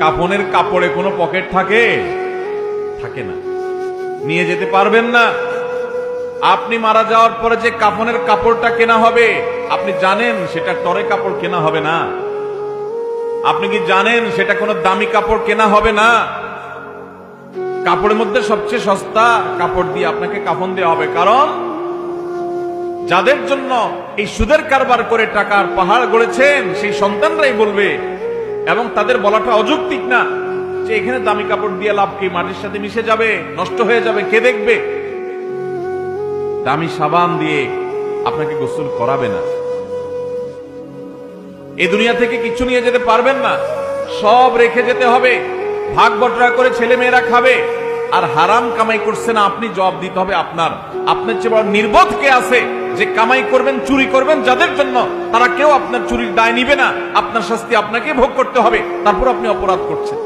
কাফনের কাপড়ে কোনো পকেট থাকে? থাকে না, নিয়ে যেতে পারবেন না। আপনি মারা যাওয়ার পরে যে কাফনের কাপড়টা কেনা হবে, আপনি জানেন সেটা টরে কাপড় কেনা হবে না? আপনি কি জানেন সেটা কোনো দামি কাপড় কেনা হবে না? কাপড়ের মধ্যে সবচেয়ে সস্তা কাপড় দিয়ে আপনাকে কাফন দেওয়া হবে। কারণ যাদের জন্য এই সুদের কারবার করে টাকার পাহাড় গড়েছেন, সেই সন্তানরাই বলবে, এবং তাদের বলাটা অযৌক্তিক না, যে এখানে দামি কাপড় দিয়ে লাভ কি, মাটির সাথে মিশে যাবে, নষ্ট হয়ে যাবে, কে দেখবে? দামি সাবান দিয়ে আপনাকে গোসল করাবে না। এই দুনিয়া থেকে কিছু নিয়ে যেতে পারবেন না, সব রেখে যেতে হবে। ভাগ বটরা করে ছেলে মেয়েরা খাবে, আর হারাম কামাই করছে না, আপনি জবাব দিতে হবে আপনার। আপনার চেয়ে বড় নির্বোধ কে আছে যে কামাই করবেন, চুরি করবেন যাদের জন্য, তারা কেউ আপনার চুরির দায় নিবে না। আপনার শাস্তি আপনাকে ভোগ করতে হবে, তারপর আপনি অপরাধ করছেন।